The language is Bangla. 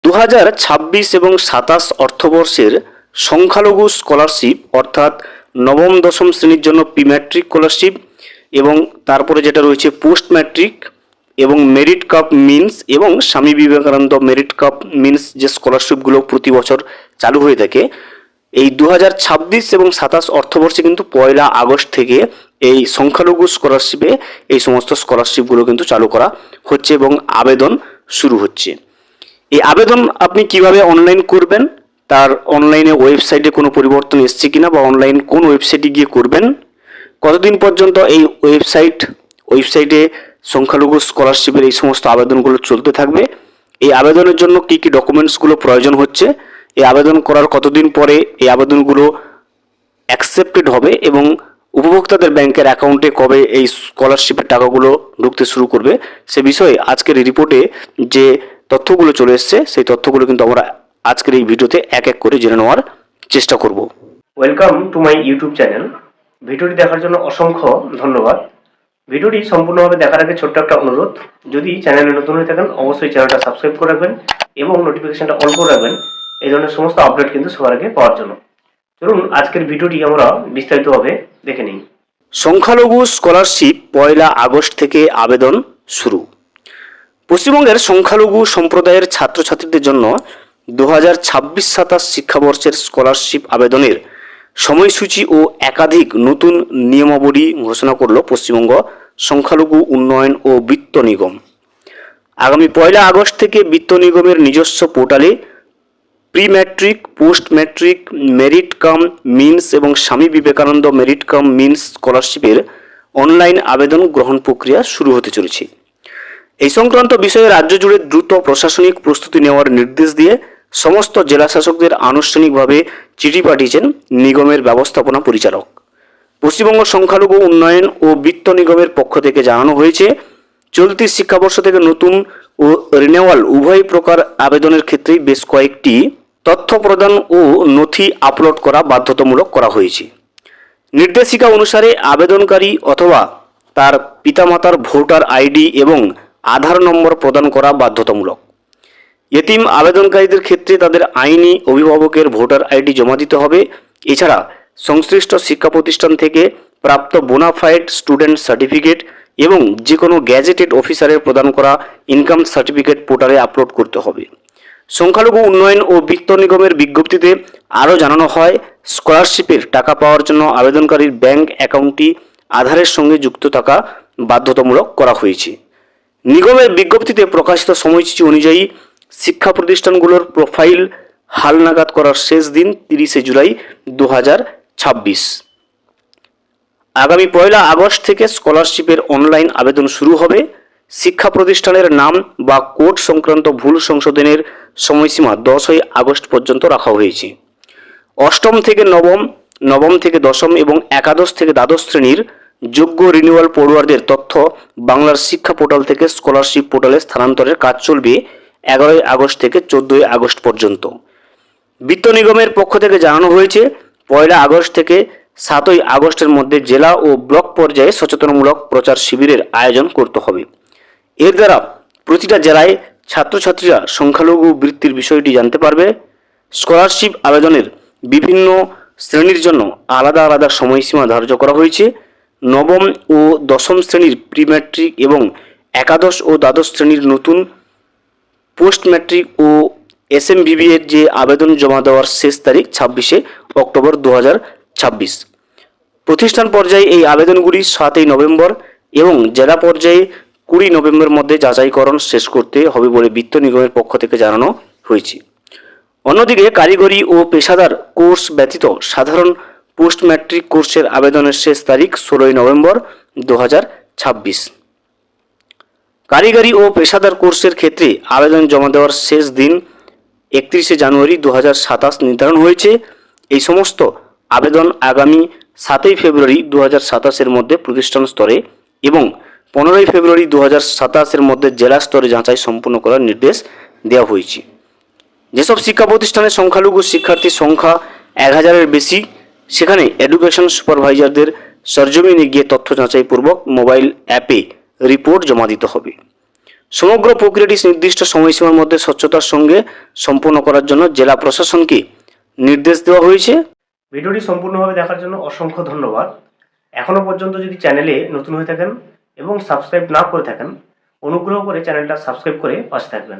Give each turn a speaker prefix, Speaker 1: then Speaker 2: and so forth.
Speaker 1: 2026 এবং 27 অর্থবর্ষের সংখ্যালঘু স্কলারশিপ অর্থাৎ নবম দশম শ্রেণীর জন্য প্রি ম্যাট্রিক স্কলারশিপ এবং তারপরে যেটা রয়েছে পোস্ট ম্যাট্রিক এবং মেরিট কাপ মিন্স এবং Swami Vivekananda merit cup means যে স্কলারশিপগুলো প্রতি বছর চালু হয়ে থাকে, এই 2026 এবং 27 অর্থবর্ষে কিন্তু 1 আগস্ট থেকে এই সংখ্যালঘু স্কলারশিপে এই সমস্ত স্কলারশিপগুলো কিন্তু চালু করা হচ্ছে এবং আবেদন শুরু হচ্ছে। এই আবেদন আপনি কিভাবে অনলাইন করবেন, তার অনলাইনে ওয়েবসাইটে কোনো পরিবর্তন এসছে কিনা বা অনলাইন কোন ওয়েবসাইটে গিয়ে করবেন, কতদিন পর্যন্ত এই ওয়েবসাইটে সংখ্যালঘু স্কলারশিপের এই সমস্ত আবেদনগুলো চলতে থাকবে, এই আবেদনের জন্য কি কি ডকুমেন্টসগুলো প্রয়োজন হচ্ছে, এই আবেদন করার কতদিন পরে এই আবেদনগুলো অ্যাকসেপ্টেড হবে এবং উপভোক্তাদের ব্যাংকের অ্যাকাউন্টে কবে এই স্কলারশিপের টাকাগুলো ঢুকতে শুরু করবে, সে বিষয়ে আজকের এই রিপোর্টে যে তথ্যগুলো চলে এসছে সেই তথ্যগুলো কিন্তু আমরা আজকের এই ভিডিওতে এক এক করে জেনে নেওয়ার চেষ্টা করব। Welcome to my YouTube channel. ভিডিওটি দেখার জন্য অসংখ্য ধন্যবাদ। ভিডিওটি সম্পূর্ণভাবে দেখার আগে ছোট্ট একটা অনুরোধ, যদি চ্যানেলে নতুন হয়ে থাকেন অবশ্যই চ্যানেলটা সাবস্ক্রাইব করে রাখবেন এবং নোটিফিকেশনটা অন করে রাখবেন এই ধরনের সমস্ত আপডেট কিন্তু সবার আগে পাওয়ার জন্য। চলুন আজকের ভিডিওটি আমরা বিস্তারিতভাবে দেখে নিই। সংখ্যালঘু স্কলারশিপ 1 আগস্ট থেকে আবেদন শুরু। পশ্চিমবঙ্গের সংখ্যালঘু সম্প্রদায়ের ছাত্রছাত্রীদের জন্য 2026-27 শিক্ষাবর্ষের স্কলারশিপ আবেদনের সময়সূচি ও একাধিক নতুন নিয়মাবলী ঘোষণা করল পশ্চিমবঙ্গ সংখ্যালঘু উন্নয়ন ও বিত্ত নিগম। আগামী 1 আগস্ট থেকে বিত্ত নিগমের নিজস্ব পোর্টালে pre matric, post matric, merit cum means এবং Swami Vivekananda merit cum means স্কলারশিপের অনলাইন আবেদন গ্রহণ প্রক্রিয়া শুরু হতে চলেছে। এই সংক্রান্ত বিষয়ে রাজ্য জুড়ে দ্রুত প্রশাসনিক প্রস্তুতি নেওয়ার নির্দেশ দিয়ে সমস্ত জেলা শাসকদের আনুষ্ঠানিকভাবে চিঠি পাঠিয়েছেন নিগমের ব্যবস্থাপনা পরিচালক। পশ্চিমবঙ্গ সংখ্যালঘু উন্নয়ন ও বিত্ত নিগমের পক্ষ থেকে জানানো হয়েছে, চলতি শিক্ষাবর্ষ থেকে নতুন ও রিনিউয়াল উভয় প্রকার আবেদনের ক্ষেত্রেই বেশ কয়েকটি তথ্য প্রদান ও নথি আপলোড করা বাধ্যতামূলক করা হয়েছে। নির্দেশিকা অনুসারে আবেদনকারী অথবা তার পিতামাতার ভোটার আইডি এবং আধার নম্বর প্রদান করা বাধ্যতামূলক। এতিম আবেদনকারীদের ক্ষেত্রে তাদের আইনি অভিভাবকের ভোটার আইডি জমা দিতে হবে। এছাড়া সংশ্লিষ্ট শিক্ষা প্রতিষ্ঠান থেকে প্রাপ্ত বোনাফাইড স্টুডেন্ট সার্টিফিকেট এবং যে কোনো গ্যাজেটেড অফিসারের প্রদান করা ইনকাম সার্টিফিকেট পোর্টালে আপলোড করতে হবে। সংখ্যালঘু উন্নয়ন ও বিত্ত নিগমের বিজ্ঞপ্তিতে আরও জানানো হয়, স্কলারশিপের টাকা পাওয়ার জন্য আবেদনকারীর ব্যাংক অ্যাকাউন্টটি আধারের সঙ্গে যুক্ত থাকা বাধ্যতামূলক করা হয়েছে। নিগমের বিজ্ঞপ্তিতে প্রকাশিত সময়সূচি অনুযায়ী শিক্ষা প্রতিষ্ঠানগুলোর প্রোফাইল হালনাগাদ করার শেষ দিন 30 জুলাই 2026। আগামী 1 আগস্ট থেকে স্কলারশিপের অনলাইন আবেদন শুরু হবে। শিক্ষা প্রতিষ্ঠানের নাম বা কোড সংক্রান্ত ভুল সংশোধনের সময়সীমা 10 আগস্ট পর্যন্ত রাখা হয়েছে। অষ্টম থেকে নবম, নবম থেকে দশম এবং একাদশ থেকে দ্বাদশ শ্রেণীর যোগ্য রিনিউয়াল পড়ুয়ারদের তথ্য বাংলার শিক্ষা পোর্টাল থেকে স্কলারশিপ পোর্টালে স্থানান্তরের কাজ চলবে 11 আগস্ট থেকে 14 আগস্ট পর্যন্ত। বিত্ত নিগমের পক্ষ থেকে জানানো হয়েছে, 1 আগস্ট থেকে 7 আগস্টের মধ্যে জেলা ও ব্লক পর্যায়ে সচেতনমূলক প্রচার শিবিরের আয়োজন করতে হবে। এর দ্বারা প্রতিটা জেলায় ছাত্রছাত্রীরা সংখ্যালঘু বৃত্তির বিষয়টি জানতে পারবে। স্কলারশিপ আবেদনের বিভিন্ন শ্রেণীর জন্য আলাদা আলাদা সময়সীমা ধার্য করা হয়েছে। নবম ও দশম শ্রেণীর প্রি ম্যাট্রিক এবং একাদশ ও দ্বাদশ শ্রেণীর নতুন পোস্ট ম্যাট্রিক ও SMVB এর যে আবেদন জমা দেওয়ার শেষ তারিখ 26 অক্টোবর 2026। প্রতিষ্ঠান পর্যায়ে এই আবেদনগুলি 7 নভেম্বর এবং জেলা পর্যায়ে 20 নভেম্বর মধ্যে যাচাইকরণ শেষ করতে হবে বলে বিত্ত নিগমের পক্ষ থেকে জানানো হয়েছে। অন্যদিকে কারিগরি ও পেশাদার কোর্স ব্যতীত সাধারণ পোস্ট ম্যাট্রিক কোর্সের আবেদনের শেষ তারিখ 16 নভেম্বর 2026। কারিগরি ও পেশাদার কোর্সের ক্ষেত্রে আবেদন জমা দেওয়ার শেষ দিন 31 জানুয়ারি 2027 নির্ধারণ হয়েছে। এই সমস্ত আবেদন আগামী 7 ফেব্রুয়ারি 2027 মধ্যে প্রতিষ্ঠান স্তরে এবং 15 ফেব্রুয়ারি 2027 মধ্যে জেলা স্তরে যাচাই সম্পন্ন করার নির্দেশ দেওয়া হয়েছে। যেসব শিক্ষা প্রতিষ্ঠানে সংখ্যালঘু শিক্ষার্থীর সংখ্যা 1000-এর বেশি, সেখানে এডুকেশন সুপারভাইজারদের সরজমিনে গিয়ে তথ্য যাচাইপূর্বক মোবাইল অ্যাপে রিপোর্ট জমা দিতে হবে। সমগ্র প্রক্রিয়াটি নির্দিষ্ট সময়সীমার মধ্যে স্বচ্ছতার সঙ্গে সম্পন্ন করার জন্য জেলা প্রশাসনকে নির্দেশ দেওয়া হয়েছে। ভিডিওটি সম্পূর্ণভাবে দেখার জন্য অসংখ্য ধন্যবাদ। এখনও পর্যন্ত যদি চ্যানেলে নতুন হয়ে থাকেন এবং সাবস্ক্রাইব না করে থাকেন, অনুগ্রহ করে চ্যানেলটা সাবস্ক্রাইব করে পাশে থাকবেন।